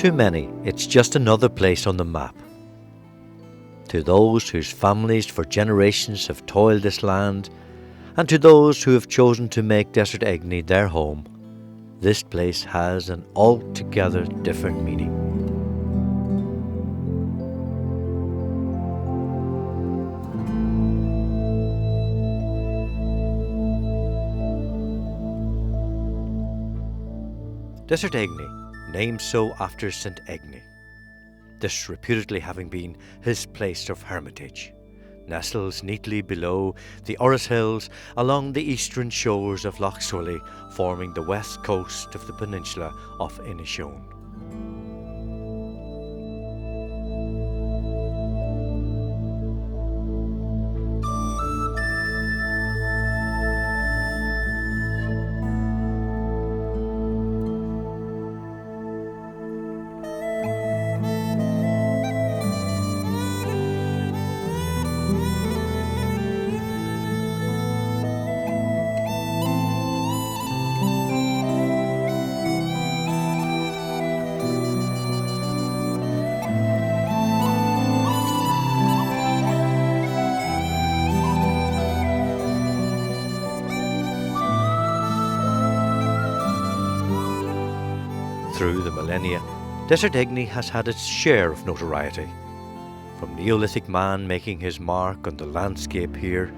To many, it's just another place on the map. To those whose families for generations have toiled this land, and to those who have chosen to make Desertagny their home, this place has an altogether different meaning. Desertagny, named so after St. Egny, this reputedly having been his place of hermitage, nestles neatly below the Orris Hills along the eastern shores of Lough Swilly, forming the west coast of the peninsula of Inishowen. Through the millennia, Desertagny has had its share of notoriety, from Neolithic man making his mark on the landscape here,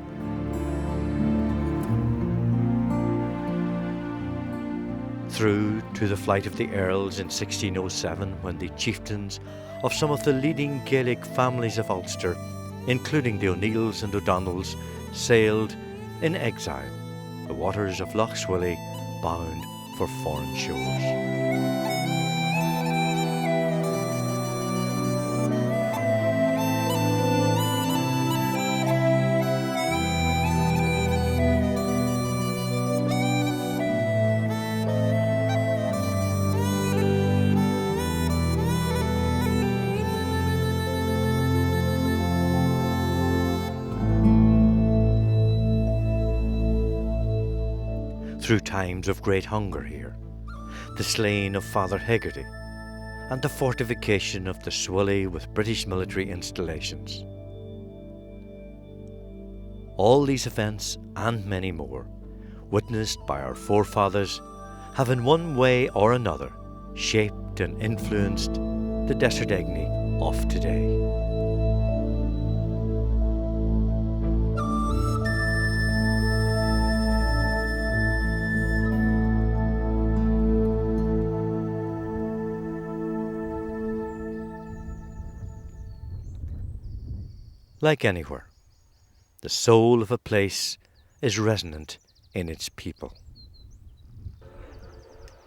through to the flight of the Earls in 1607, when the chieftains of some of the leading Gaelic families of Ulster, including the O'Neills and O'Donnells, sailed in exile the waters of Lough Swilly, bound for foreign shores. Through times of great hunger here, the slaying of Father Hegarty, and the fortification of the Swilly with British military installations. All these events, and many more, witnessed by our forefathers, have in one way or another shaped and influenced the Desertagny of today. Like anywhere, the soul of a place is resonant in its people.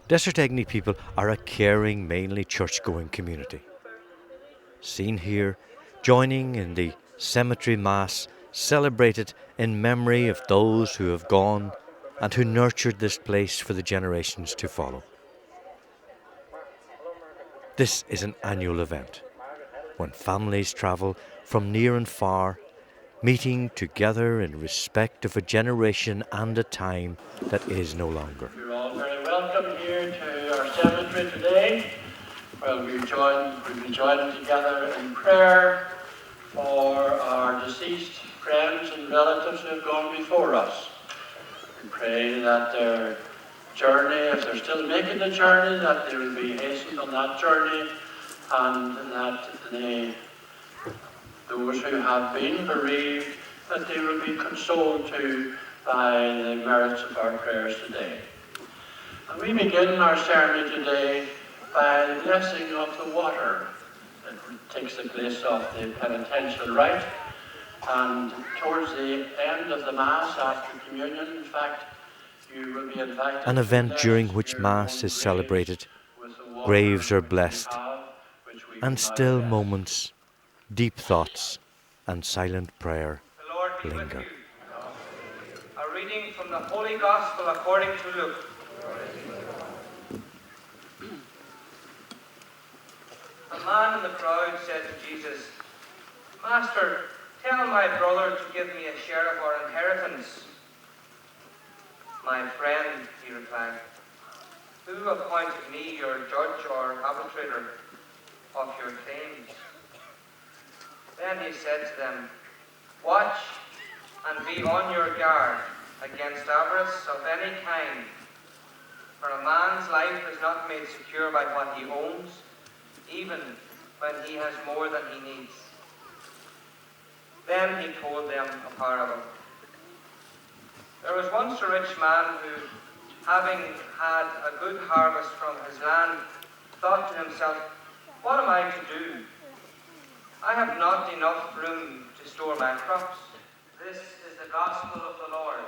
Desertagny people are a caring, mainly church-going community. Seen here, joining in the cemetery mass celebrated in memory of those who have gone and who nurtured this place for the generations to follow. This is an annual event, when families travel from near and far, meeting together in respect of a generation and a time that is no longer. You're all very welcome here to our cemetery today, where we've been joined together in prayer for our deceased friends and relatives who have gone before us. We pray that their journey, if they're still making the journey, that they will be hastened on that journey, and that those who have been bereaved, that they will be consoled too by the merits of our prayers today. And we begin our ceremony today by the blessing of the water that takes the place of the penitential rite. And towards the end of the Mass, after communion, in fact, you will be invited. An event during which Mass is celebrated, graves are blessed, and still moments, deep thoughts, and silent prayer linger. A reading from the Holy Gospel according to Luke. A man in the crowd said to Jesus, "Master, tell my brother to give me a share of our inheritance." "My friend," he replied, "who appointed me your judge or arbitrator?" of your claims. Then he said to them, watch and be on your guard against avarice of any kind, for a man's life is not made secure by what he owns, even when he has more than he needs. Then he told them a parable. There was once a rich man who, having had a good harvest from his land, thought to himself, what am I to do? I have not enough room to store my crops. This is the gospel of the Lord.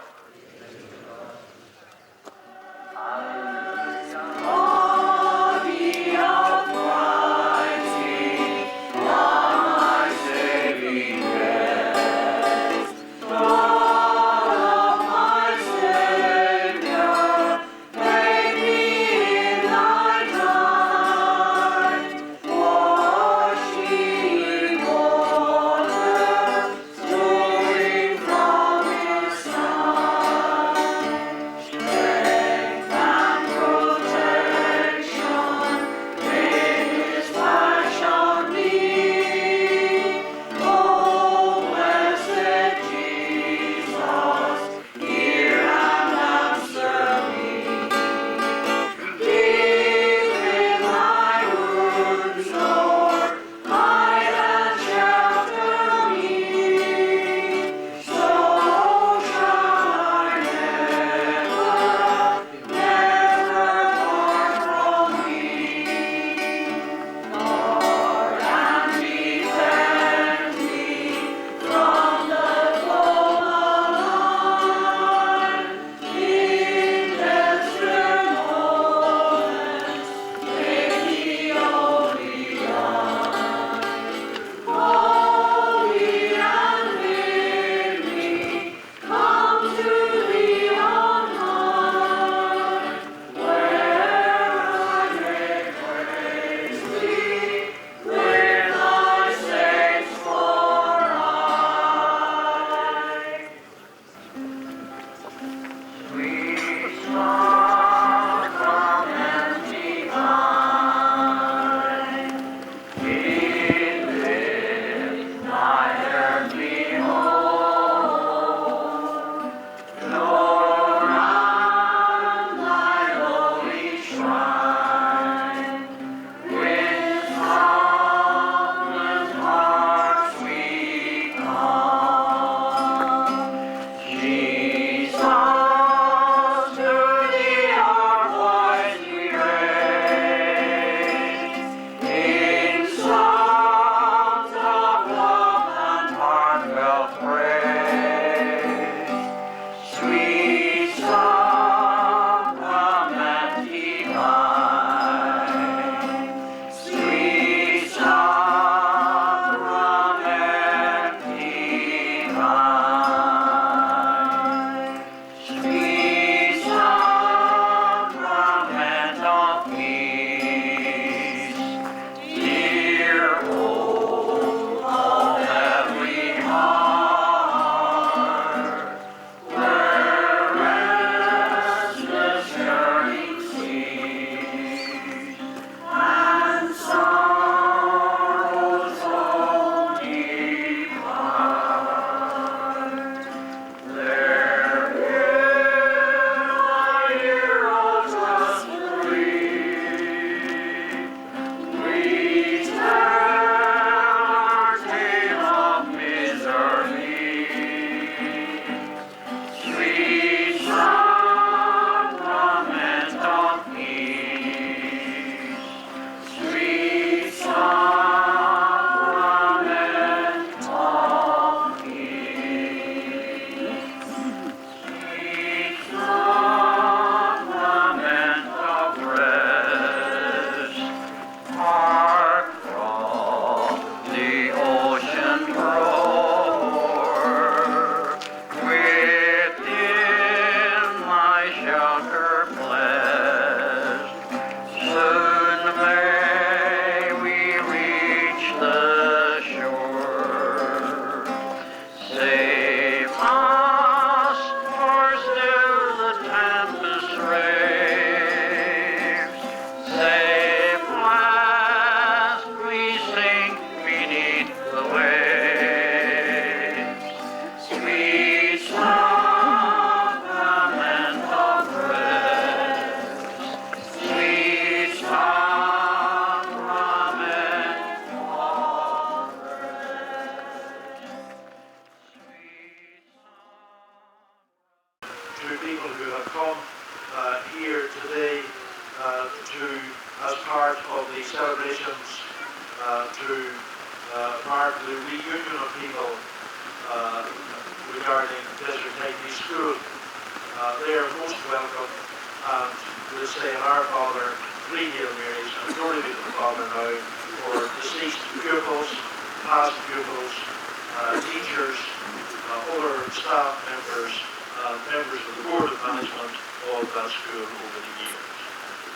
people who have come here today as part of the celebrations to mark the reunion of people regarding Desertagny School. They are most welcome, and we'll say in our Father, 3 Hail Marys, and glory be to the Father now, for deceased pupils, past pupils, teachers, other staff members, members of the Board of Management of that school over the years.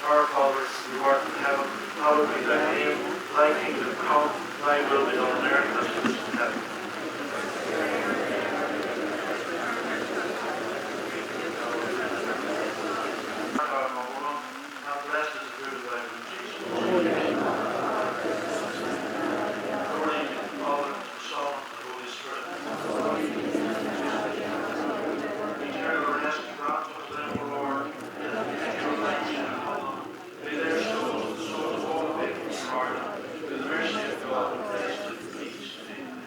Our Father, who art in heaven, hallowed be thy name, thy kingdom come, thy will be done on earth as it is in heaven. And blessed is the fruit of thy womb, Jesus. Glory be to the Father, to the Son, and the Holy Spirit. Eternal rest grant unto them, O Lord, in the perpetual light and heaven. May their souls, the souls of all the faithful departed, through the mercy of God, rest in peace. Amen.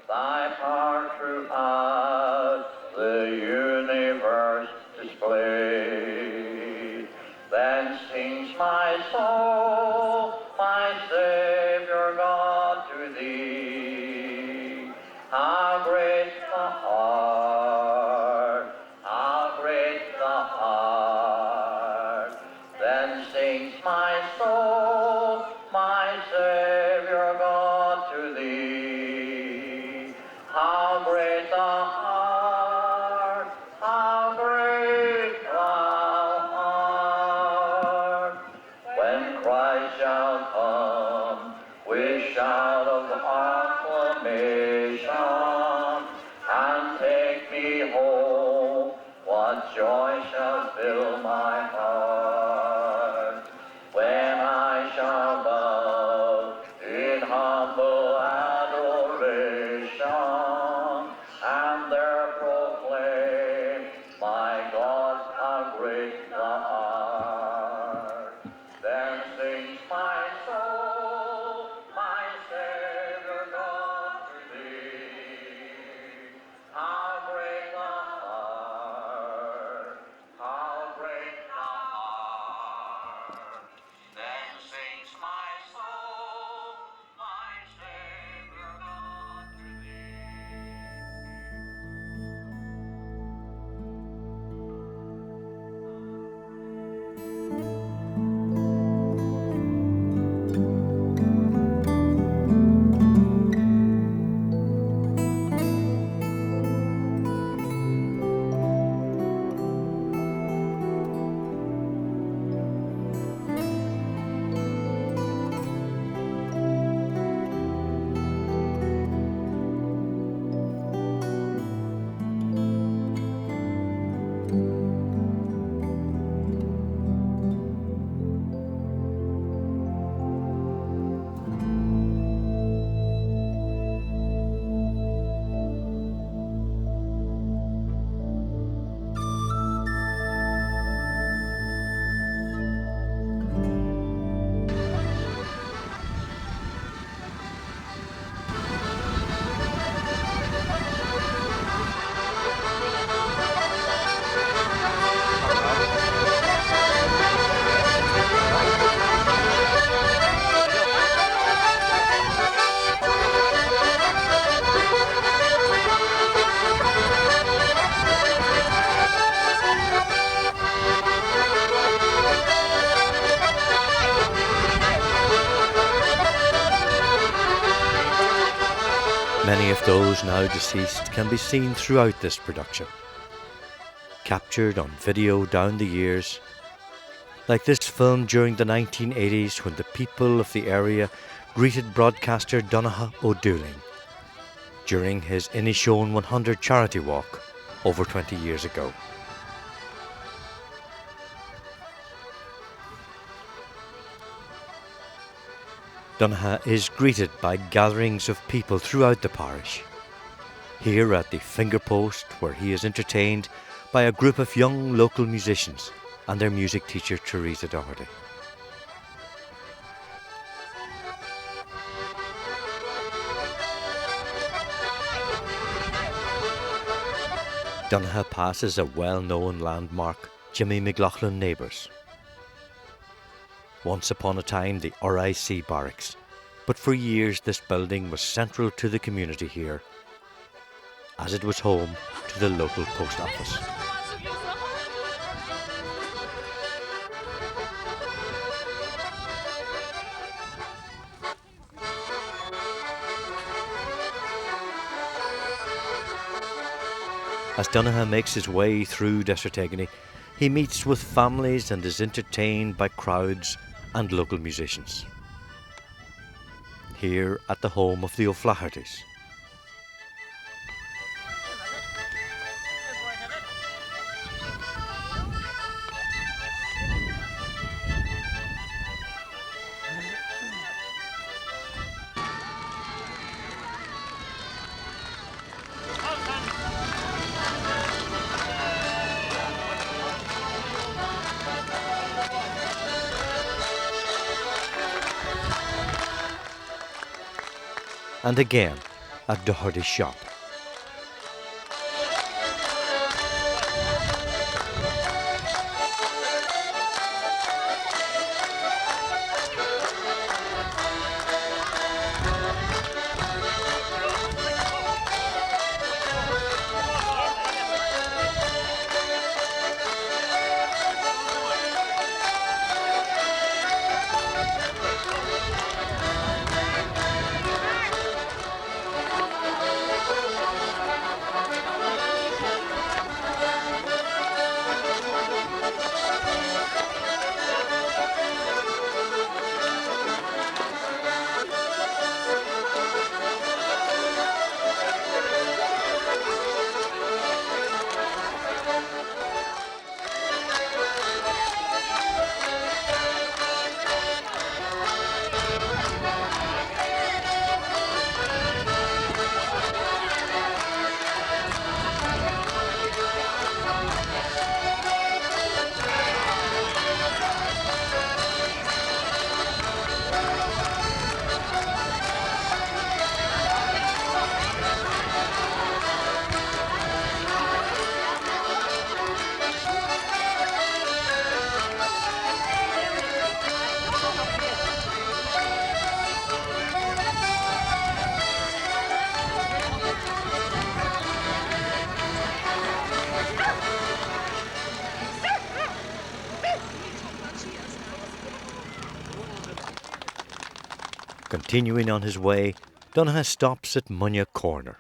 Thy power throughout the universe displayed. Then sings my soul, my Savior God, to thee. How great the heart, how great the heart. Then sings my soul, my Savior God, to thee. How great the heart, how great thou art. When Christ shall come with shout of acclamation and take me home, what joy shall fill my heart. When I shall bow in humble adoration and there proclaim, my God, how great thou art. Then sings my soul, my Savior God, to thee. How great thou art, how great thou art. Then sings my soul, my Savior God, to Many of those now deceased can be seen throughout this production, captured on video down the years, like this film during the 1980s when the people of the area greeted broadcaster Donogh O'Dooling during his Inishowen 100 charity walk over 20 years ago. Donogh is greeted by gatherings of people throughout the parish. Here at the finger post, where he is entertained by a group of young local musicians and their music teacher Teresa Doherty. Donaghadh passes a well-known landmark, Jimmy McLaughlin Neighbours. Once upon a time the RIC barracks, but for years this building was central to the community here, as it was home to the local post office. As Donaghadh makes his way through Desertagny, he meets with families and is entertained by crowds and local musicians. Here at the home of the O'Flahertys. And again at Doherty's shop. Continuing on his way, Donaghadh stops at Munya Corner,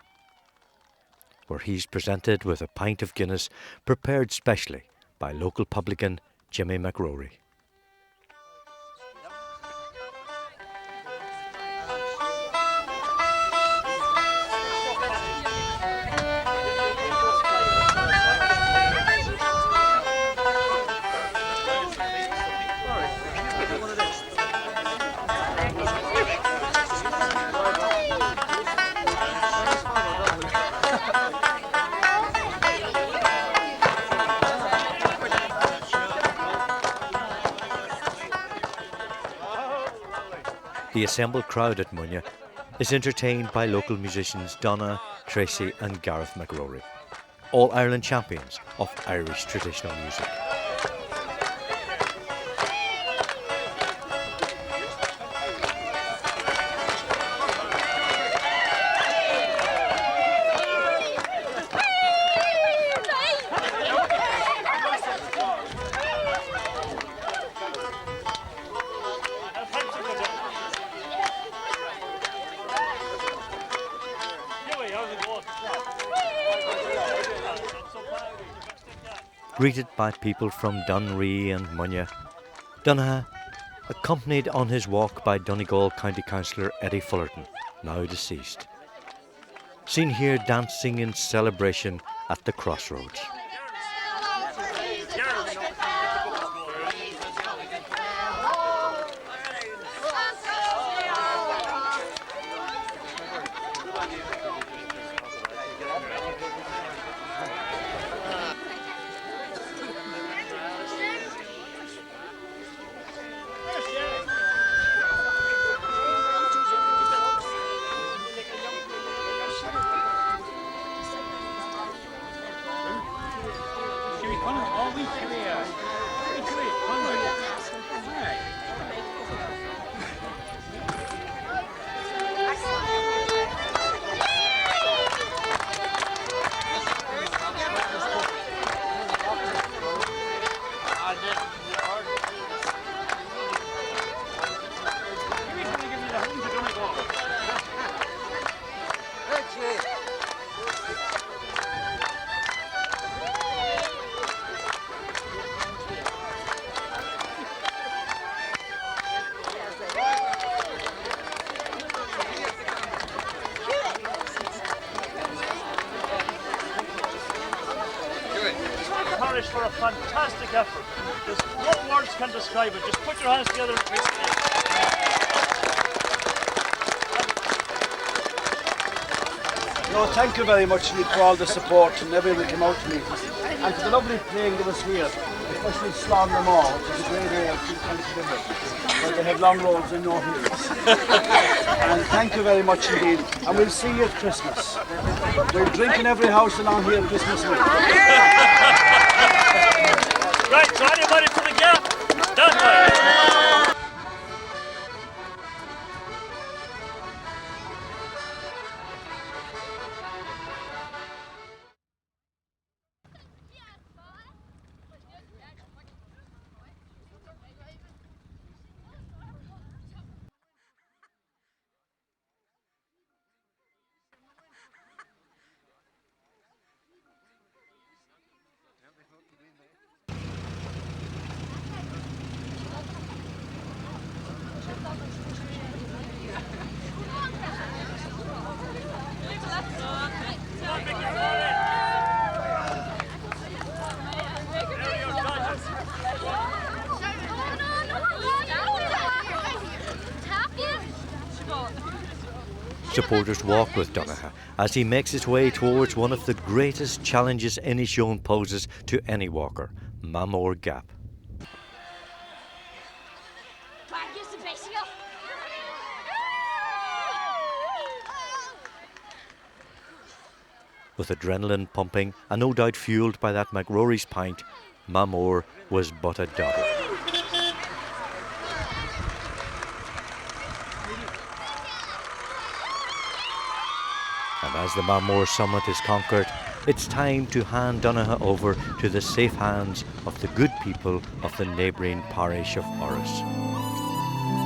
where he's presented with a pint of Guinness prepared specially by local publican Jimmy McRory. The assembled crowd at Munya is entertained by local musicians Donna, Tracy and Gareth McRory, all Ireland champions of Irish traditional music. Greeted by people from Dunree and Munya, Donaghadh, accompanied on his walk by Donegal County Councillor Eddie Fullerton, now deceased, seen here dancing in celebration at the crossroads. Parish for a fantastic effort. There's no words can describe it. Just put your hands together and twist it. No, thank you very much indeed for all the support and everyone who came out to meet us. And for the lovely playing that was here, especially Slán them all, which is a great area of where they have long roads and no hills. And thank you very much indeed. And we'll see you at Christmas. We'll drink in every house along here at Christmas week. Right, so anybody for the gap? That way. Supporters walk with Donoghue as he makes his way towards one of the greatest challenges Inishowen poses to any walker, Mamore Gap. With adrenaline pumping and no doubt fuelled by that McRory's pint, Mamore was but a dawdle. And as the Mamore summit is conquered, it's time to hand Donoghue over to the safe hands of the good people of the neighbouring parish of Parish.